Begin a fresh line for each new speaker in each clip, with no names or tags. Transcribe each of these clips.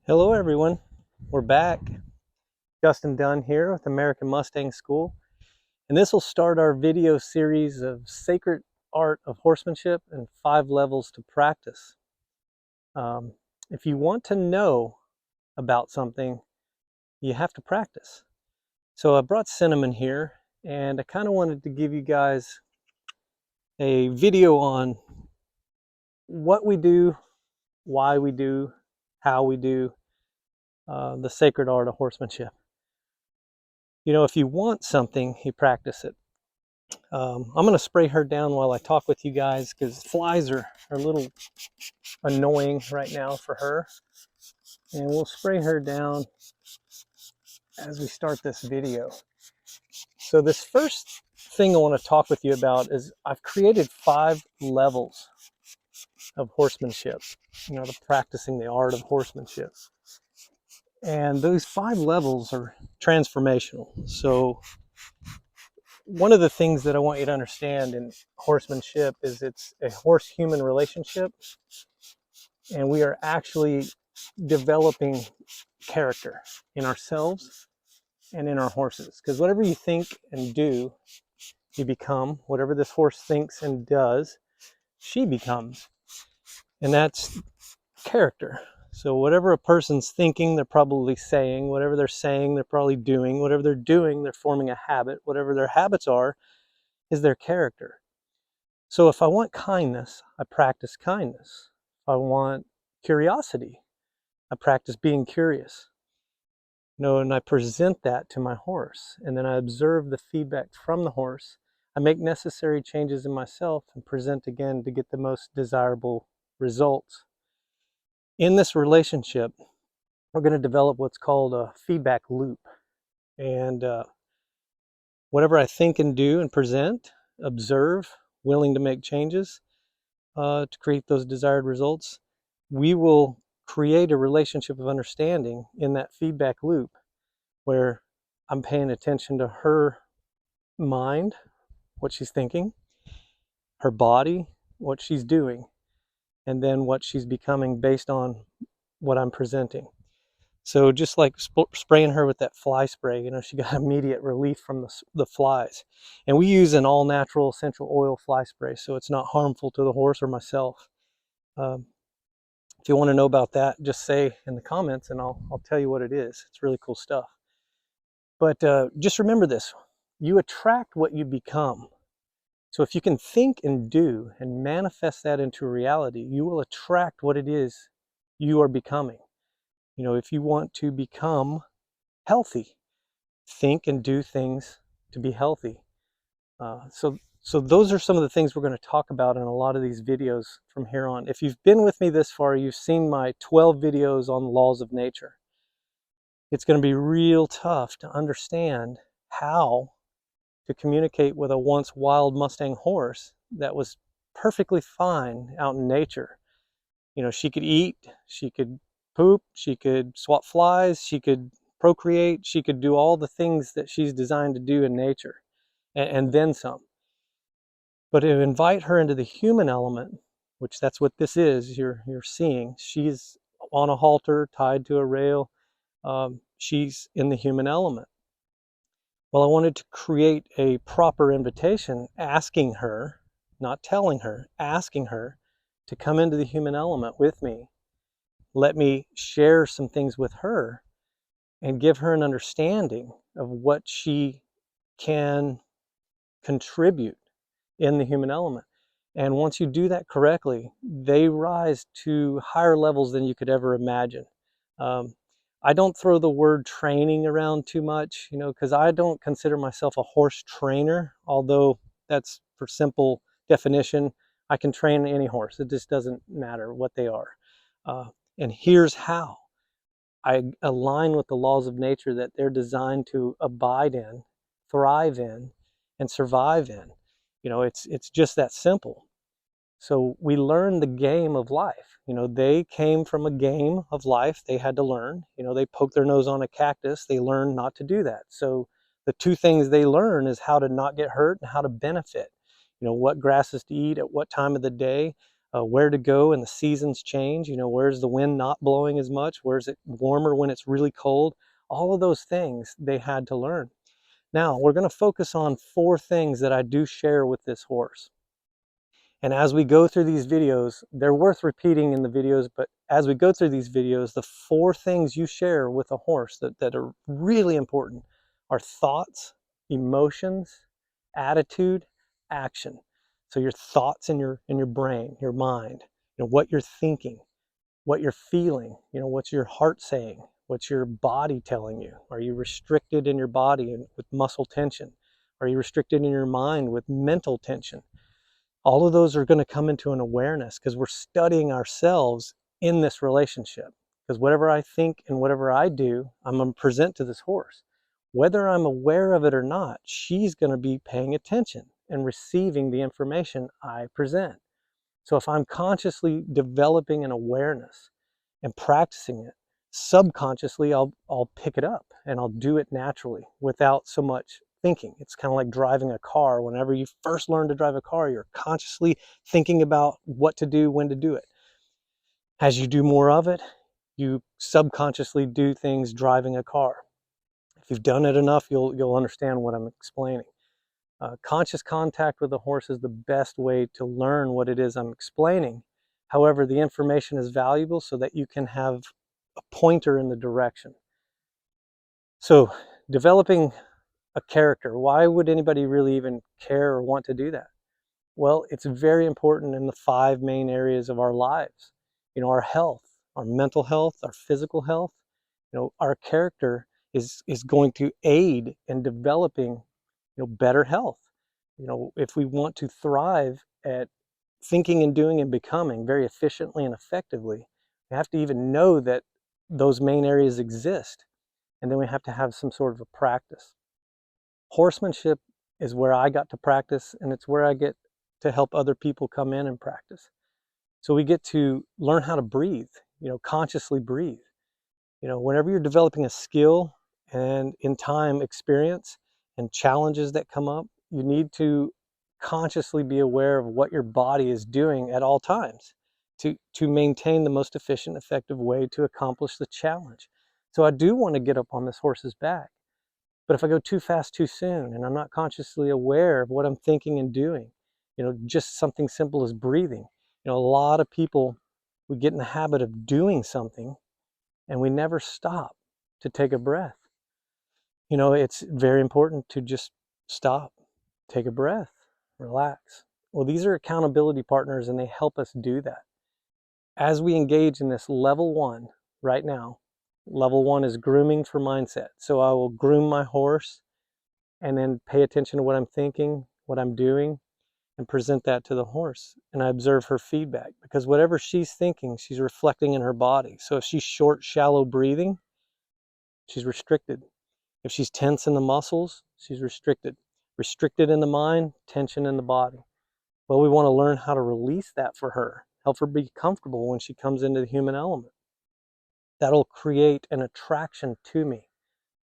Hello everyone, we're back. Justin Dunn here with American Mustang School, and this will start our video series of Sacred Art of Horsemanship and 5 levels to practice. If you want to know about something, you have to practice. So I brought Cinnamon here, and I kind of wanted to give you guys a video on what we do, why we do, how we do the Sacred Art of Horsemanship. You know, if you want something, you practice it. I'm going to spray her down while I talk with you guys because flies are a little annoying right now for her. And we'll spray her down as we start this video. So this first thing I want to talk with you about is I've created 5 levels of horsemanship, the practicing the art of horsemanship. And those 5 levels are transformational. So one of the things that I want you to understand in horsemanship is it's a horse-human relationship, and we are actually developing character in ourselves and in our horses. Because whatever you think and do, you become. Whatever this horse thinks and does, she becomes. And that's character. So whatever a person's thinking, they're probably saying. Whatever they're saying, they're probably doing. Whatever they're doing, they're forming a habit. Whatever their habits are, is their character. So if I want kindness, I practice kindness. If I want curiosity, I practice being curious. And I present that to my horse, and then I observe the feedback from the horse. I make necessary changes in myself and present again to get the most desirable results. In this relationship, we're going to develop what's called a feedback loop. And whatever I think and do and present, observe, willing to make changes to create those desired results, we will create a relationship of understanding in that feedback loop where I'm paying attention to her mind, what she's thinking, her body, what she's doing, and then what she's becoming based on what I'm presenting. So just like spraying her with that fly spray, she got immediate relief from the flies. And we use an all-natural essential oil fly spray, so it's not harmful to the horse or myself. If you want to know about that, just say in the comments and I'll tell you what it is. It's really cool stuff. But just remember this, you attract what you become. So if you can think and do and manifest that into reality, you will attract what it is you are becoming. If you want to become healthy, think and do things to be healthy. So those are some of the things we're going to talk about in a lot of these videos from here on. If you've been with me this far, you've seen my 12 videos on the laws of nature. It's going to be real tough to understand how to communicate with a once wild Mustang horse that was perfectly fine out in nature. She could eat, she could poop, she could swat flies, she could procreate, she could do all the things that she's designed to do in nature, and then some. But to invite her into the human element, which that's what this is, you're seeing, she's on a halter, tied to a rail, she's in the human element. Well, I wanted to create a proper invitation, asking her, not telling her, asking her to come into the human element with me. Let me share some things with her and give her an understanding of what she can contribute in the human element. And once you do that correctly, they rise to higher levels than you could ever imagine. I don't throw the word training around too much, because I don't consider myself a horse trainer, although that's for simple definition. I can train any horse. It just doesn't matter what they are. And here's how. I align with the laws of nature that they're designed to abide in, thrive in, and survive in. It's just that simple. So we learn the game of life. They came from a game of life they had to learn. They poked their nose on a cactus. They learned not to do that. So the 2 things they learn is how to not get hurt and how to benefit. What grasses to eat at what time of the day. where to go and the seasons change. Where's the wind not blowing as much? Where's it warmer when it's really cold? All of those things they had to learn. Now, we're going to focus on 4 things that I do share with this horse. And as we go through these videos, they're worth repeating in the videos, but as we go through these videos, the 4 things you share with a horse that are really important are thoughts, emotions, attitude, action. So your thoughts in your brain, your mind, what you're thinking, what you're feeling, what's your heart saying, what's your body telling you? Are you restricted in your body with muscle tension? Are you restricted in your mind with mental tension? All of those are going to come into an awareness because we're studying ourselves in this relationship. Because whatever I think and whatever I do, I'm going to present to this horse. Whether I'm aware of it or not, she's going to be paying attention and receiving the information I present. So if I'm consciously developing an awareness and practicing it, subconsciously I'll pick it up and I'll do it naturally without so much thinking. It's kind of like driving a car. Whenever you first learn to drive a car, you're consciously thinking about what to do, when to do it. As you do more of it, you subconsciously do things driving a car. If you've done it enough, you'll understand what I'm explaining. Conscious contact with the horse is the best way to learn what it is I'm explaining. However, the information is valuable so that you can have a pointer in the direction. So, developing a character, why would anybody really even care or want to do that? Well, it's very important in the 5 main areas of our lives. Our health, our mental health, our physical health. Our character is going to aid in developing better health. If we want to thrive at thinking and doing and becoming very efficiently and effectively, we have to even know that those main areas exist. And then we have to have some sort of a practice. Horsemanship is where I got to practice, and it's where I get to help other people come in and practice. So we get to learn how to breathe, consciously breathe. Whenever you're developing a skill and in time experience and challenges that come up, you need to consciously be aware of what your body is doing at all times to maintain the most efficient, effective way to accomplish the challenge. So I do want to get up on this horse's back. But if I go too fast too soon and I'm not consciously aware of what I'm thinking and doing, just something simple as breathing. A lot of people, we get in the habit of doing something and we never stop to take a breath. It's very important to just stop, take a breath, relax. Well, these are accountability partners and they help us do that. As we engage in this level 1 right now, level 1 is grooming for mindset. So I will groom my horse and then pay attention to what I'm thinking, what I'm doing, and present that to the horse. And I observe her feedback because whatever she's thinking, she's reflecting in her body. So if she's short, shallow breathing, she's restricted. If she's tense in the muscles, she's restricted. Restricted in the mind, tension in the body. Well, we want to learn how to release that for her, help her be comfortable when she comes into the human element. That'll create an attraction to me.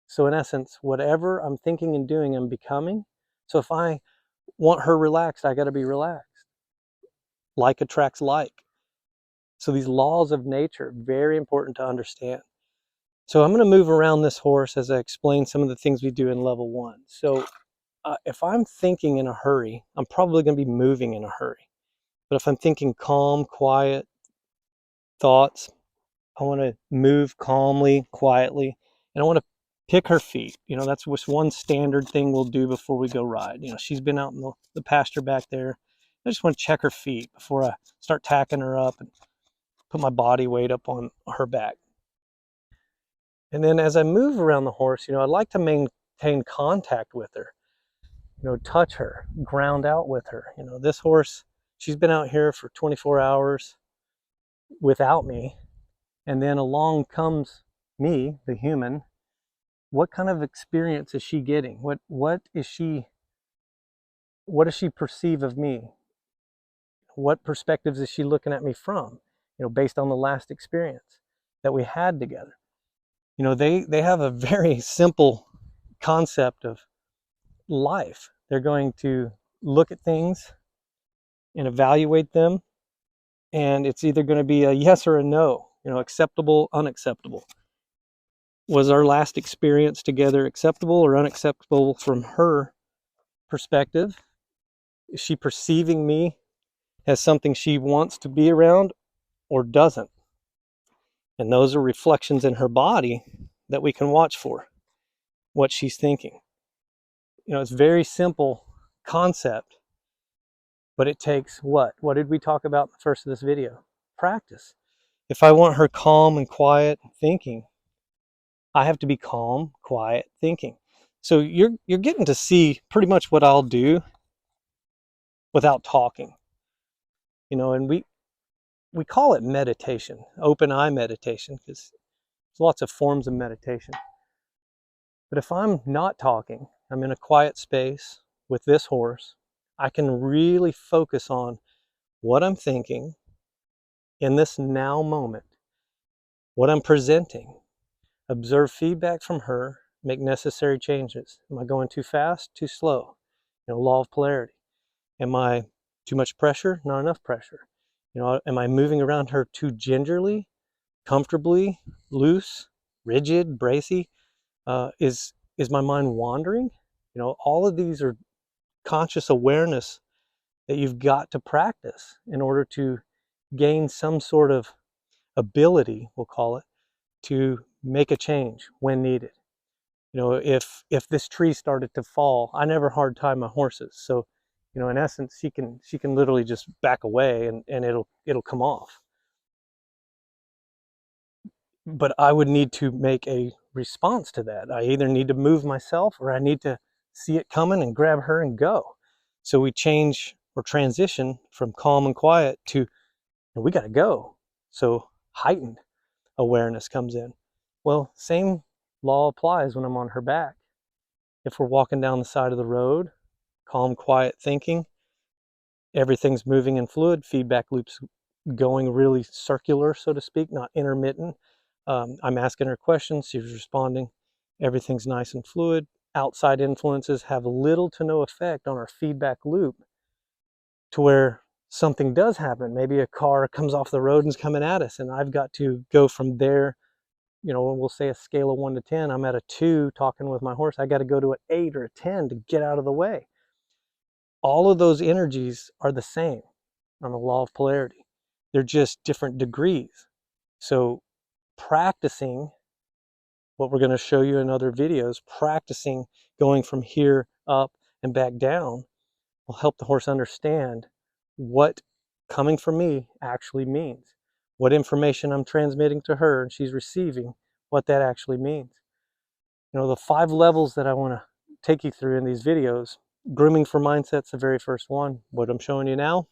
So in essence, whatever I'm thinking and doing, I'm becoming. So if I want her relaxed, I got to be relaxed. Like attracts like. So these laws of nature, very important to understand. So I'm going to move around this horse as I explain some of the things we do in level 1. So if I'm thinking in a hurry, I'm probably going to be moving in a hurry. But if I'm thinking calm, quiet thoughts, I want to move calmly, quietly, and I want to pick her feet. That's just one standard thing we'll do before we go ride. She's been out in the pasture back there. I just want to check her feet before I start tacking her up and put my body weight up on her back. And then as I move around the horse, I'd like to maintain contact with her, touch her, ground out with her. This horse, she's been out here for 24 hours without me. And then along comes me, the human. What kind of experience is she getting? What does she perceive of me? What perspectives is she looking at me from? Based on the last experience that we had together. They have a very simple concept of life. They're going to look at things and evaluate them and it's either going to be a yes or a no, acceptable, unacceptable. Was our last experience together acceptable or unacceptable from her perspective? Is she perceiving me as something she wants to be around or doesn't? And those are reflections in her body that we can watch for, what she's thinking. It's a very simple concept, but it takes what? What did we talk about in the first of this video? Practice. If I want her calm and quiet thinking, I have to be calm, quiet thinking. So you're getting to see pretty much what I'll do without talking. And we call it meditation, open eye meditation, because there's lots of forms of meditation. But if I'm not talking, I'm in a quiet space with this horse, I can really focus on what I'm thinking in this now moment, what I'm presenting, observe feedback from her, make necessary changes. Am I going too fast, too slow? Law of polarity. Am I too much pressure, not enough pressure? Am I moving around her too gingerly, comfortably, loose, rigid, bracy? Is my mind wandering? All of these are conscious awareness that you've got to practice in order to gain some sort of ability, we'll call it, to make a change when needed. If this tree started to fall, I never hard tie my horses, so in essence, she can literally just back away and it'll come off. But I would need to make a response to that. I either need to move myself or I need to see it coming and grab her and go. So we change or transition from calm and quiet to we got to go. So heightened awareness comes in. Well, same law applies when I'm on her back. If we're walking down the side of the road, calm, quiet thinking, everything's moving in fluid, feedback loops going really circular, so to speak, not intermittent. I'm asking her questions, she's responding, everything's nice and fluid. Outside influences have little to no effect on our feedback loop, to where something does happen. Maybe a car comes off the road and is coming at us, and I've got to go from there. We'll say a scale of 1 to 10. I'm at a 2 talking with my horse. I got to go to an 8 or a 10 to get out of the way. All of those energies are the same on the law of polarity. They're just different degrees. So practicing what we're going to show you in other videos, practicing going from here up and back down will help the horse understand what coming from me actually means, what information I'm transmitting to her and she's receiving, what that actually means. The 5 levels that I want to take you through in these videos. Grooming for mindset's the very first one. What I'm showing you now,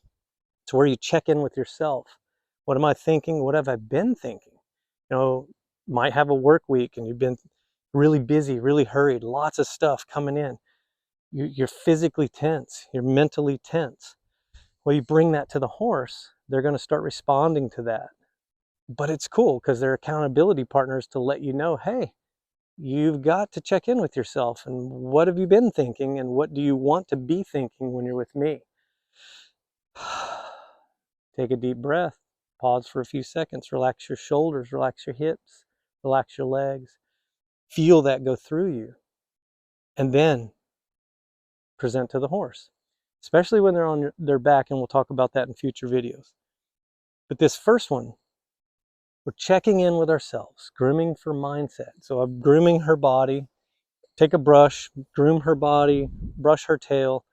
it's where you check in with yourself. What am I thinking? What have I been thinking? Might have a work week and you've been really busy, really hurried, lots of stuff coming in. You're physically tense, you're mentally tense. Well, you bring that to the horse, they're going to start responding to that. But it's cool because they're accountability partners to let you know, hey, you've got to check in with yourself and what have you been thinking and what do you want to be thinking when you're with me? Take a deep breath, pause for a few seconds, relax your shoulders, relax your hips, relax your legs. Feel that go through you. And then present to the horse, especially when they're on their back, and we'll talk about that in future videos. But this first one, we're checking in with ourselves, grooming for mindset. So I'm grooming her body, take a brush, groom her body, brush her tail,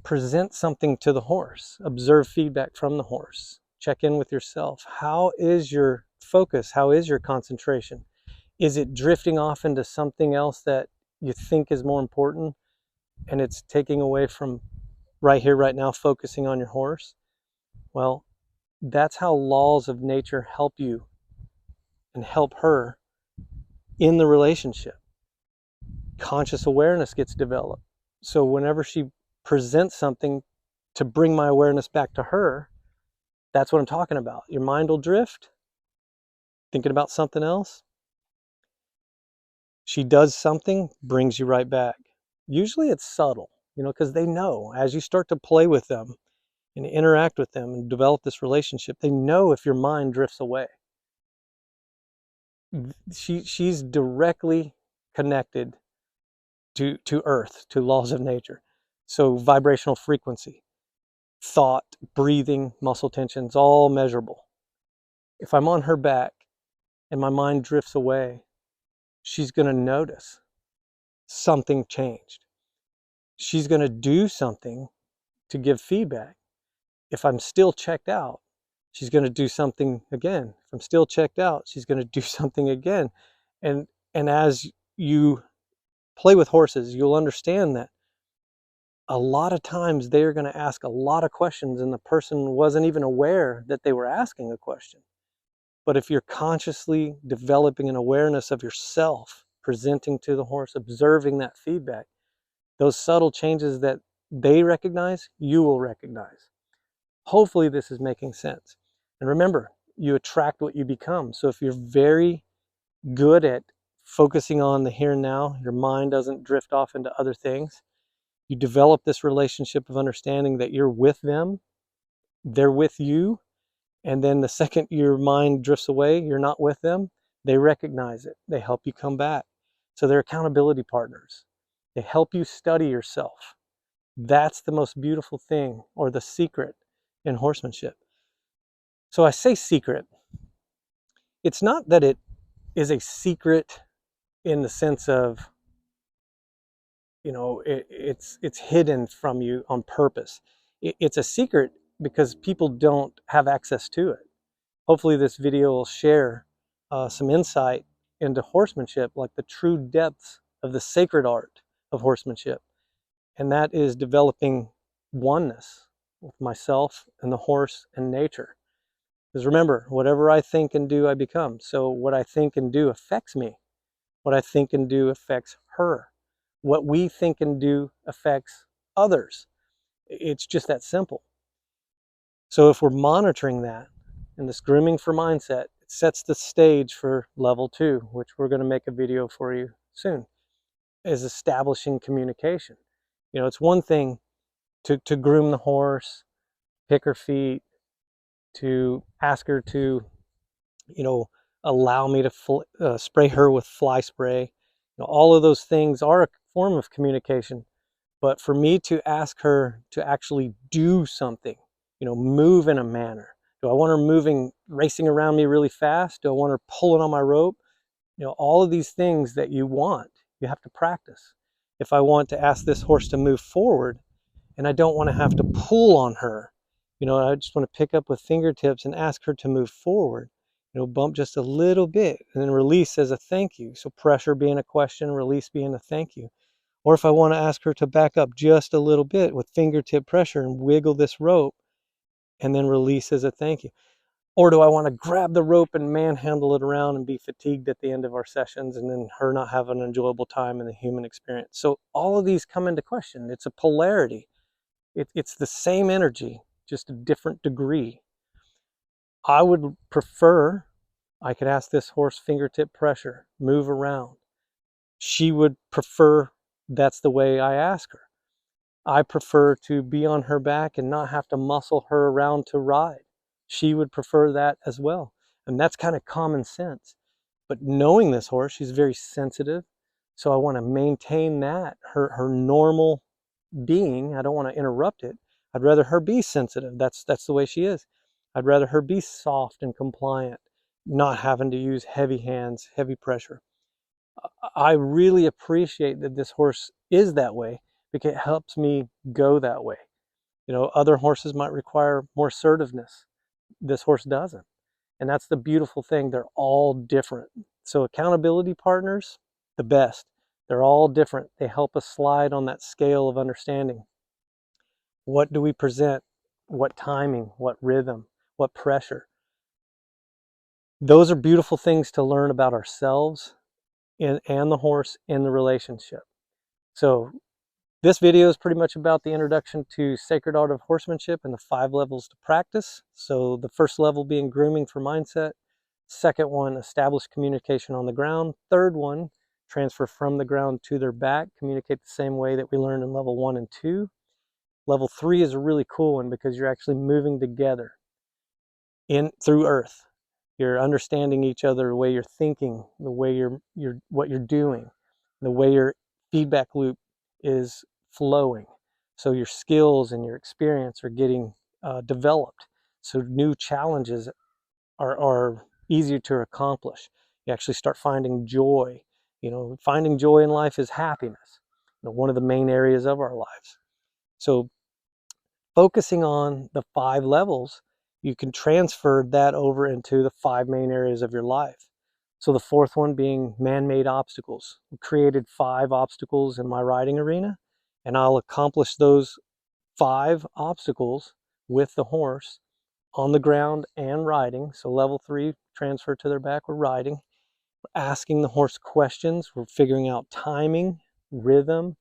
present something to the horse, observe feedback from the horse, check in with yourself. How is your focus? How is your concentration? Is it drifting off into something else that you think is more important and it's taking away from right here, right now, focusing on your horse? Well, that's how laws of nature help you and help her in the relationship. Conscious awareness gets developed. So whenever she presents something to bring my awareness back to her, that's what I'm talking about. Your mind will drift, thinking about something else. She does something, brings you right back. Usually it's subtle, because they know as you start to play with them and interact with them and develop this relationship, they know if your mind drifts away. She's directly connected to earth, to laws of nature. So vibrational frequency, thought, breathing, muscle tensions, all measurable. If I'm on her back and my mind drifts away, she's going to notice something changed. She's going to do something to give feedback. If I'm still checked out, she's going to do something again. If I'm still checked out, she's going to do something again. And as you play with horses, you'll understand that a lot of times they're going to ask a lot of questions and the person wasn't even aware that they were asking a question. But if you're consciously developing an awareness of yourself, presenting to the horse, observing that feedback, those subtle changes that they recognize, you will recognize. Hopefully this is making sense. And remember, you attract what you become. So if you're very good at focusing on the here and now, your mind doesn't drift off into other things, you develop this relationship of understanding that you're with them, they're with you, and then the second your mind drifts away, you're not with them, they recognize it. They help you come back. So they're accountability partners. They help you study yourself. That's the most beautiful thing, or the secret in horsemanship. So I say secret. It's not that it is a secret in the sense of, it's hidden from you on purpose. It's a secret because people don't have access to it. Hopefully this video will share some insight into horsemanship, like the true depths of the sacred art of horsemanship. And that is developing oneness with myself and the horse and nature. Because remember, whatever I think and do, I become. So what I think and do affects me. What I think and do affects her. What we think and do affects others. It's just that simple. So if we're monitoring that in this grooming for mindset, it sets the stage for level 2, which we're going to make a video for you soon, is establishing communication. It's one thing to groom the horse, pick her feet, to ask her to, allow me to spray her with fly spray. All of those things are a form of communication. But for me to ask her to actually do something, move in a manner. Do I want her moving, racing around me really fast? Do I want her pulling on my rope? All of these things that you want, you have to practice. If I want to ask this horse to move forward and I don't want to have to pull on her, I just want to pick up with fingertips and ask her to move forward, bump just a little bit and then release as a thank you. So pressure being a question, release being a thank you. Or if I want to ask her to back up just a little bit with fingertip pressure and wiggle this rope and then release as a thank you. Or do I want to grab the rope and manhandle it around and be fatigued at the end of our sessions and then her not have an enjoyable time in the human experience? So all of these come into question. It's a polarity. It's the same energy, just a different degree. I would prefer I could ask this horse fingertip pressure, move around. She would prefer that's the way I ask her. I prefer to be on her back and not have to muscle her around to ride. She would prefer that as well. And that's kind of common sense. But knowing this horse, she's very sensitive. So I want to maintain that, her normal being. I don't want to interrupt it. I'd rather her be sensitive. That's the way she is. I'd rather her be soft and compliant, not having to use heavy hands, heavy pressure. I really appreciate that this horse is that way because it helps me go that way. Other horses might require more assertiveness. This horse doesn't. And that's the beautiful thing. They're all different. So accountability partners, the best. They're all different. They help us slide on that scale of understanding. What do we present? What timing? What rhythm? What pressure? Those are beautiful things to learn about ourselves and the horse in the relationship. So this video is pretty much about the introduction to Sacred Art of Horsemanship and the 5 levels to practice. So the first level being grooming for mindset. Second one, establish communication on the ground. Third one, transfer from the ground to their back. Communicate the same way that we learned in level 1 and 2. Level 3 is a really cool one because you're actually moving together through earth. You're understanding each other, the way you're thinking, the way what you're doing, the way your feedback loop is flowing. So your skills and your experience are getting developed. So new challenges are easier to accomplish. You actually start finding joy. Finding joy in life is happiness. One of the main areas of our lives. So focusing on the 5 levels, you can transfer that over into the 5 main areas of your life. So the 4th one being man-made obstacles. We created 5 obstacles in my riding arena, and I'll accomplish those 5 obstacles with the horse on the ground and riding. So level 3, transfer to their back, we're riding. We're asking the horse questions. We're figuring out timing, rhythm,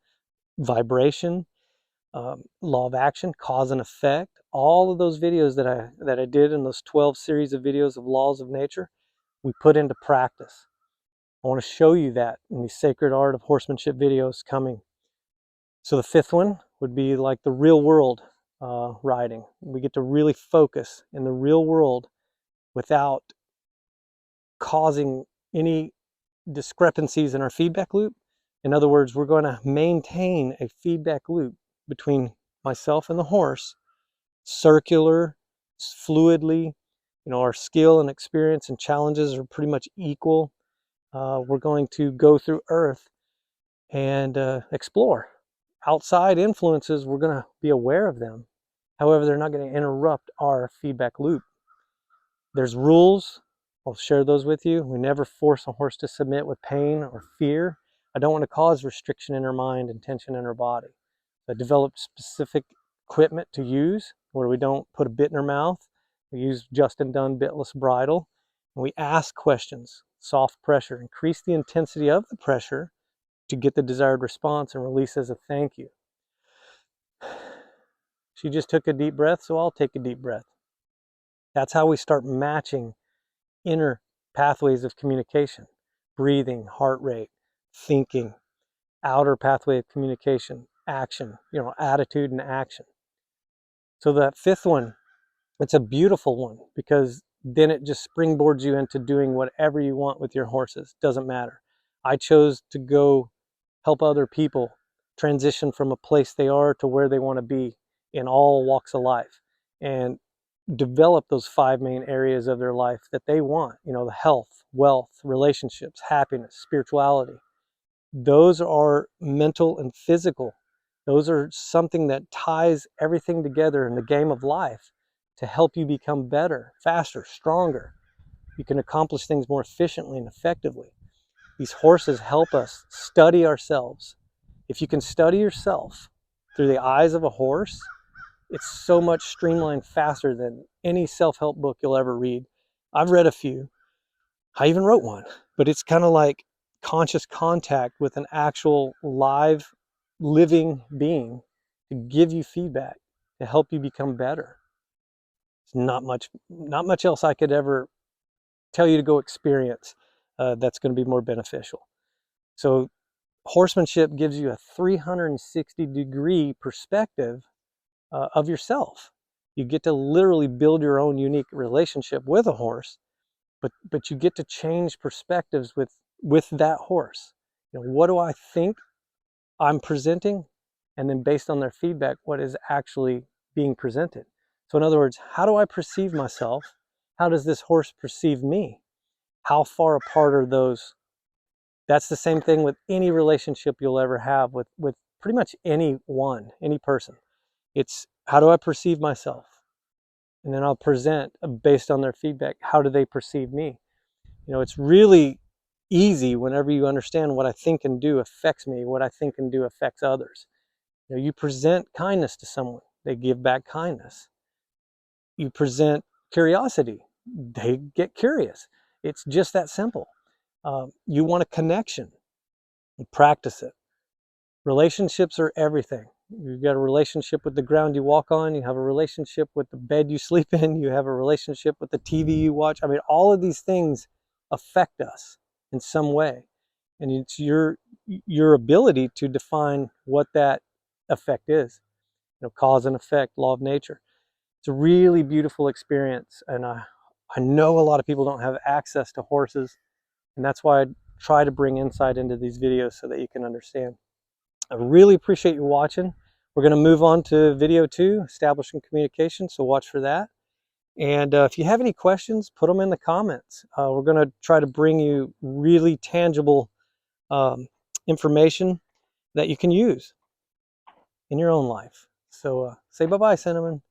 vibration, law of action, cause and effect. All of those videos that I did in those 12 series of videos of laws of nature, we put into practice. I want to show you that in these Sacred Art of Horsemanship videos coming. So the 5th one would be like the real world riding. We get to really focus in the real world without causing any discrepancies in our feedback loop. In other words, we're going to maintain a feedback loop between myself and the horse, circular, fluidly. Our skill and experience and challenges are pretty much equal. We're going to go through earth and explore. Outside influences, we're going to be aware of them. However, they're not going to interrupt our feedback loop. There's rules. I'll share those with you. We never force a horse to submit with pain or fear. I don't want to cause restriction in her mind and tension in her body. I developed specific equipment to use where we don't put a bit in her mouth. We use just and done bitless bridle. And we ask questions, soft pressure, increase the intensity of the pressure to get the desired response and release as a thank you. She just took a deep breath, so I'll take a deep breath. That's how we start matching inner pathways of communication: breathing, heart rate, thinking, outer pathway of communication, action, attitude and action. So that 5th one, it's a beautiful one because then it just springboards you into doing whatever you want with your horses. Doesn't matter. I chose to go help other people transition from a place they are to where they want to be in all walks of life, and develop those 5 main areas of their life that they want. The health, wealth, relationships, happiness, spirituality. Those are mental and physical. Those are something that ties everything together in the game of life to help you become better, faster, stronger. You can accomplish things more efficiently and effectively. These horses help us study ourselves. If you can study yourself through the eyes of a horse, it's so much streamlined faster than any self-help book you'll ever read. I've read a few. I even wrote one, but it's kind of like conscious contact with an actual live, living being to give you feedback, to help you become better. It's not much else I could ever tell you to go experience that's going to be more beneficial. So horsemanship gives you a 360-degree perspective of yourself. You get to literally build your own unique relationship with a horse, but you get to change perspectives with that horse. What do I think I'm presenting? And then based on their feedback, what is actually being presented? So in other words, how do I perceive myself? How does this horse perceive me? How far apart are those? That's the same thing with any relationship you'll ever have with pretty much any person. It's how do I perceive myself? And then I'll present based on their feedback. How do they perceive me? It's really easy whenever you understand what I think and do affects me, what I think and do affects others. You present kindness to someone, they give back kindness. You present curiosity, they get curious. It's just that simple. You want a connection, you practice it. Relationships are everything. You've got a relationship with the ground you walk on, you have a relationship with the bed you sleep in, you have a relationship with the TV you watch. I mean, all of these things affect us in some way. And it's your ability to define what that effect is. cause and effect, law of nature. It's a really beautiful experience, and I know a lot of people don't have access to horses, and that's why I try to bring insight into these videos so that you can understand. I really appreciate you watching. We're going to move on to video 2, establishing communication, so watch for that. And if you have any questions, put them in the comments. We're going to try to bring you really tangible information that you can use in your own life. So say bye-bye, Cinnamon.